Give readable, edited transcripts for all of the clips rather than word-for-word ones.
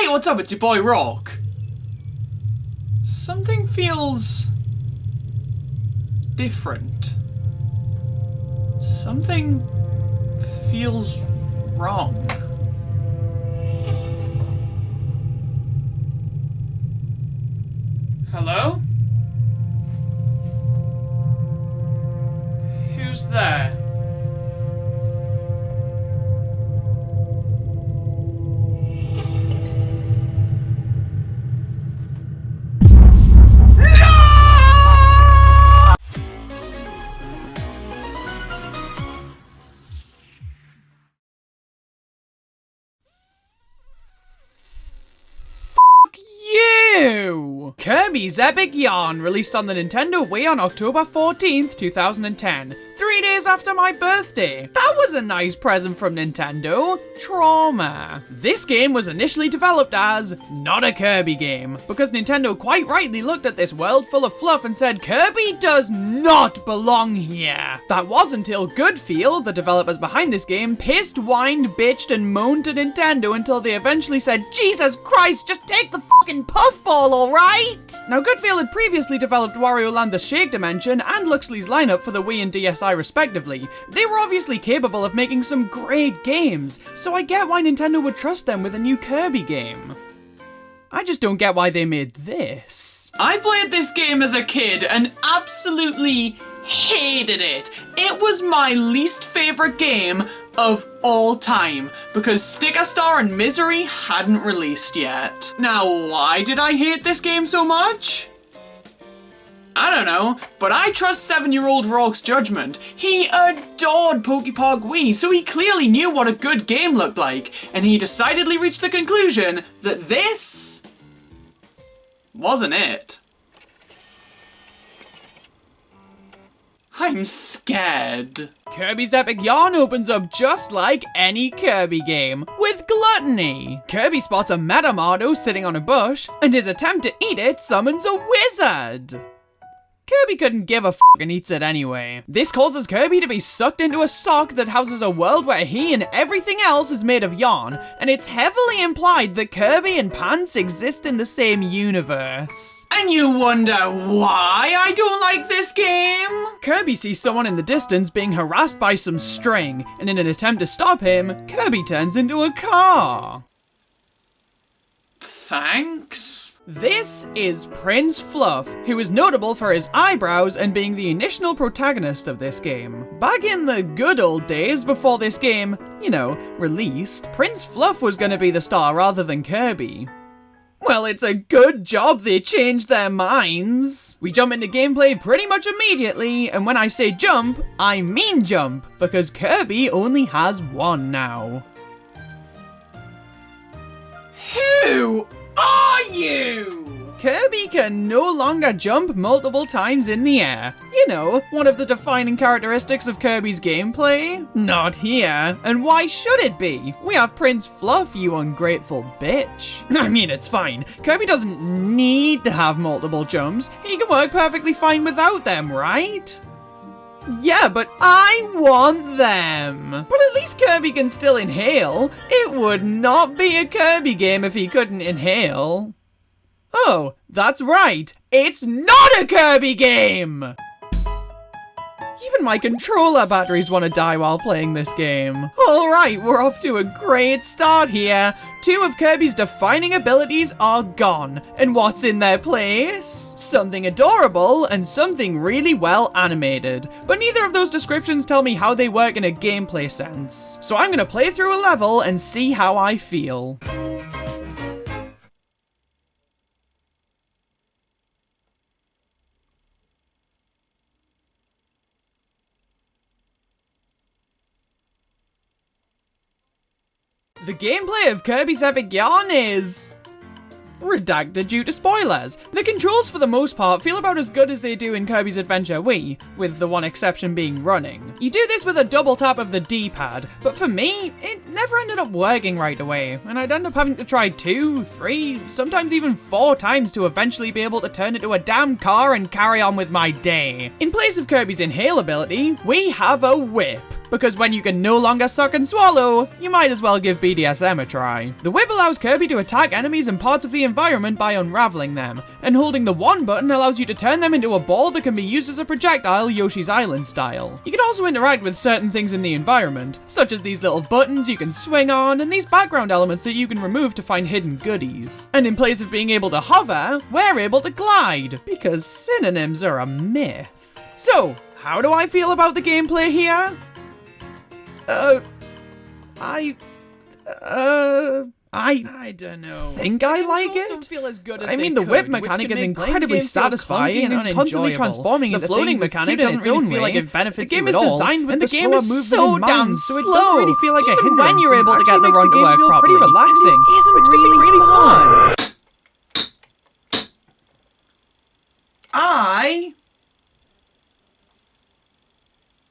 Hey, what's up? It's your boy Rawk. Something feels different. Something feels wrong. Hello? Who's there? Kirby's Epic Yarn, released on the Nintendo Wii on October 14th, 2010. 3 days after my birthday. That was a nice present from Nintendo. Trauma. This game was initially developed as not a Kirby game, because Nintendo quite rightly looked at this world full of fluff and said Kirby does not belong here. That was until Goodfeel, the developers behind this game, pissed, whined, bitched, and moaned to Nintendo until they eventually said, Jesus Christ, just take the fucking puffball, alright? Now, Goodfeel had previously developed Wario Land the Shake Dimension and Luxley's lineup for the Wii and DSi respectively. They were obviously capable of making some great games, so I get why Nintendo would trust them with a new Kirby game. I just don't get why they made this. I played this game as a kid and absolutely hated it. It was my least favorite game of all time because Sticker Star and Misery hadn't released yet. Now, why did I hate this game so much? I don't know, but I trust 7-year-old Rawk's judgment. He adored Pokepog Wii, so he clearly knew what a good game looked like, and he decidedly reached the conclusion that this wasn't it. I'm scared. Kirby's Epic Yarn opens up just like any Kirby game, with gluttony. Kirby spots a Metamardo sitting on a bush, and his attempt to eat it summons a wizard. Kirby couldn't give a f*** and eats it anyway. This causes Kirby to be sucked into a sock that houses a world where he and everything else is made of yarn, and it's heavily implied that Kirby and Pants exist in the same universe. And you wonder why I don't like this game? Kirby sees someone in the distance being harassed by some string, and in an attempt to stop him, Kirby turns into a car. Thanks? This is Prince Fluff, who is notable for his eyebrows and being the initial protagonist of this game. Back in the good old days before this game, you know, released, Prince Fluff was gonna be the star rather than Kirby. Well, it's a good job they changed their minds. We jump into gameplay pretty much immediately, and when I say jump, I mean jump, because Kirby only has one now. Who are you? Kirby can no longer jump multiple times in the air. You know, one of the defining characteristics of Kirby's gameplay. Not here. And why should it be? We have Prince Fluff, you ungrateful bitch. I mean, it's fine. Kirby doesn't need to have multiple jumps. He can work perfectly fine without them, right? Yeah, but I want them. But at least Kirby can still inhale. It would not be a Kirby game if he couldn't inhale. Oh, that's right. It's not a Kirby game! Even my controller batteries want to die while playing this game. Alright, we're off to a great start here. 2 of Kirby's defining abilities are gone. And what's in their place? Something adorable and something really well animated. But neither of those descriptions tell me how they work in a gameplay sense. So I'm gonna play through a level and see how I feel. The gameplay of Kirby's Epic Yarn is redacted due to spoilers. The controls for the most part feel about as good as they do in Kirby's Adventure Wii, with the one exception being running. You do this with a double tap of the D-pad, but for me, it never ended up working right away, and I'd end up having to try 2, 3, sometimes even 4 times to eventually be able to turn into a damn car and carry on with my day. In place of Kirby's inhale ability, we have a whip. because when you can no longer suck and swallow, you might as well give BDSM a try. The whip allows Kirby to attack enemies and parts of the environment by unraveling them, and holding the 1 button allows you to turn them into a ball that can be used as a projectile Yoshi's Island style. You can also interact with certain things in the environment, such as these little buttons you can swing on, and these background elements that you can remove to find hidden goodies. And in place of being able to hover, we're able to glide, because synonyms are a myth. So, how do I feel about the gameplay here? I don't know. Think I like it? Feel as good as I mean, the whip mechanic is incredibly satisfying and constantly transforming into floating mechanic doesn't really feel like it benefits you at all. The game is designed with the game is so damn slow. So it doesn't really feel like a hindrance. When you're able to get the run to work properly, pretty relaxing. It isn't really fun. I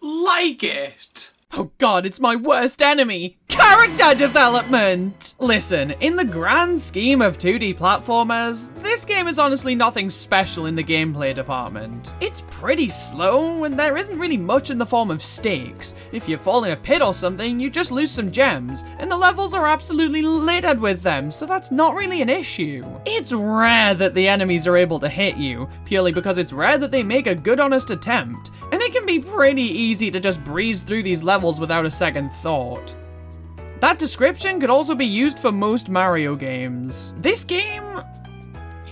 like it. Oh god, it's my worst enemy! Character development! Listen, in the grand scheme of 2D platformers, this game is honestly nothing special in the gameplay department. It's pretty slow, and there isn't really much in the form of stakes. If you fall in a pit or something, you just lose some gems, and the levels are absolutely littered with them, so that's not really an issue. It's rare that the enemies are able to hit you, purely because it's rare that they make a good honest attempt, and it can be pretty easy to just breeze through these levels without a second thought. That description could also be used for most Mario games. This game,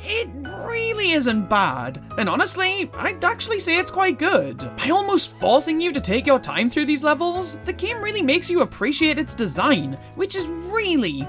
it really isn't bad, and honestly, I'd actually say it's quite good. By almost forcing you to take your time through these levels, the game really makes you appreciate its design, which is really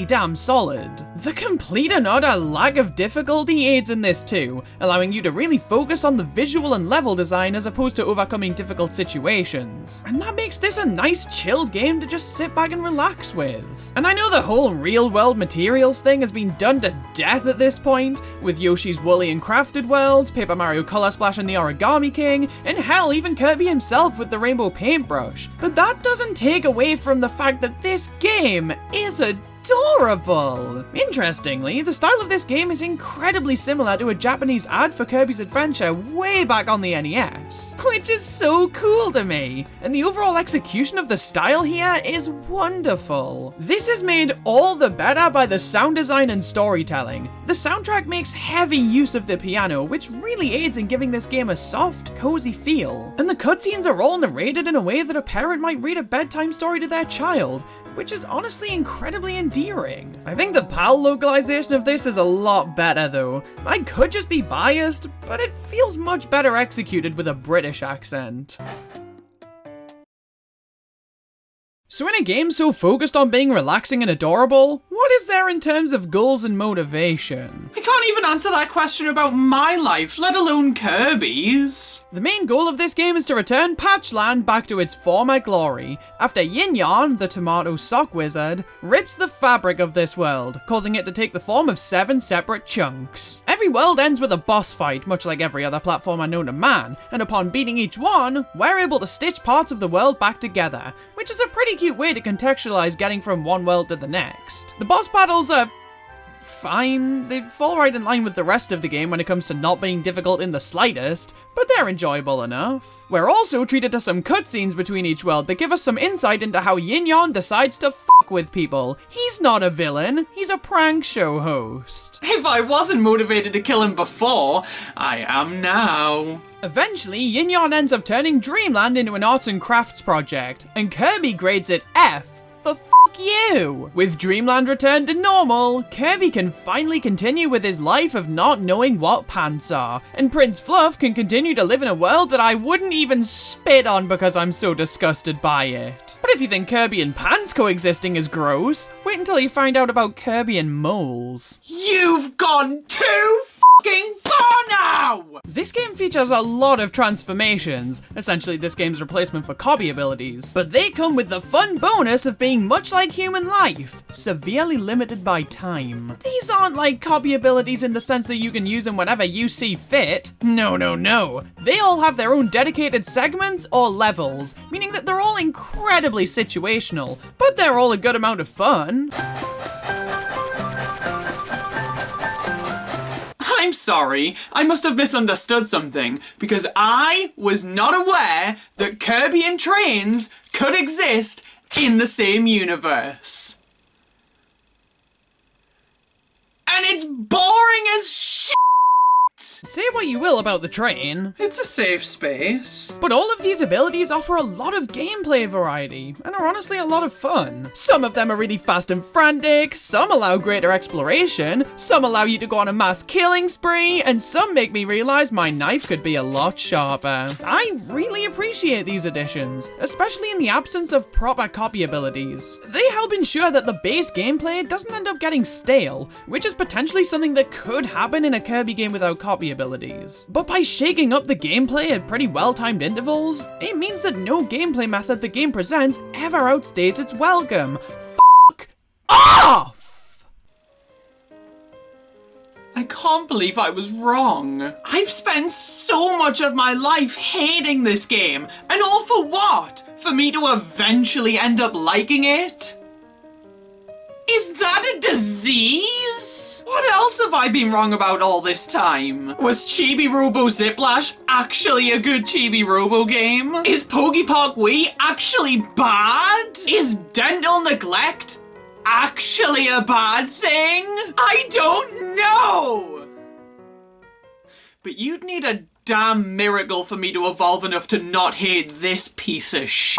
damn solid. The complete and utter lack of difficulty aids in this too, allowing you to really focus on the visual and level design as opposed to overcoming difficult situations. And that makes this a nice chilled game to just sit back and relax with. And I know the whole real world materials thing has been done to death at this point, with Yoshi's Woolly and Crafted Worlds, Paper Mario Color Splash and the Origami King, and hell, even Kirby himself with the Rainbow Paintbrush. But that doesn't take away from the fact that this game is adorable! Interestingly, the style of this game is incredibly similar to a Japanese ad for Kirby's Adventure way back on the NES, which is so cool to me, and the overall execution of the style here is wonderful. This is made all the better by the sound design and storytelling. The soundtrack makes heavy use of the piano, which really aids in giving this game a soft, cozy feel. And the cutscenes are all narrated in a way that a parent might read a bedtime story to their child, which is honestly incredibly endearing. I think the PAL localization of this is a lot better though. I could just be biased, but it feels much better executed with a British accent. So in a game so focused on being relaxing and adorable, what is there in terms of goals and motivation? I can't even answer that question about my life, let alone Kirby's. The main goal of this game is to return Patchland back to its former glory, after Yin Yarn, the tomato sock wizard, rips the fabric of this world, causing it to take the form of 7 separate chunks. Every world ends with a boss fight, much like every other platformer known to man, and upon beating each one, we're able to stitch parts of the world back together, which is a pretty cute way to contextualize getting from one world to the next. The boss battles are fine. They fall right in line with the rest of the game when it comes to not being difficult in the slightest, but they're enjoyable enough. We're also treated to some cutscenes between each world that give us some insight into how Yin Yarn decides to fuck with people. He's not a villain, he's a prank show host. If I wasn't motivated to kill him before, I am now. Eventually, Yin Yarn ends up turning Dreamland into an arts and crafts project, and Kirby grades it F for fuck you! With Dreamland returned to normal, Kirby can finally continue with his life of not knowing what pants are, and Prince Fluff can continue to live in a world that I wouldn't even spit on because I'm so disgusted by it. But if you think Kirby and pants coexisting is gross, wait until you find out about Kirby and moles. You've gone too fucking far now! This game features a lot of transformations, essentially this game's replacement for Kirby abilities, but they come with the fun bonus of being much like human life, severely limited by time. These aren't like Kirby abilities in the sense that you can use them whenever you see fit. No. They all have their own dedicated segments or levels, meaning that they're all incredibly situational, but they're all a good amount of fun. I'm I'm sorry, I must have misunderstood something, because I was not aware that Kirby and trains could exist in the same universe. And it's boring as shit! Say what you will about the train, It's a safe space. but all of these abilities offer a lot of gameplay variety, and are honestly a lot of fun. Some of them are really fast and frantic, some allow greater exploration, some allow you to go on a mass killing spree, and some make me realize my knife could be a lot sharper. I really appreciate these additions, especially in the absence of proper copy abilities. They help ensure that the base gameplay doesn't end up getting stale, which is potentially something that could happen in a Kirby game without copy abilities. But by shaking up the gameplay at pretty well-timed intervals, it means that no gameplay method the game presents ever outstays its welcome. Fuck off! I can't believe I was wrong. I've spent so much of my life hating this game, and all for what? For me to eventually end up liking it? Is that a disease? What else have I been wrong about all this time? Was Chibi Robo Ziplash actually a good Chibi Robo game? Is Pogi Park Wii actually bad? Is dental neglect actually a bad thing? I don't know! But you'd need a damn miracle for me to evolve enough to not hate this piece of shit.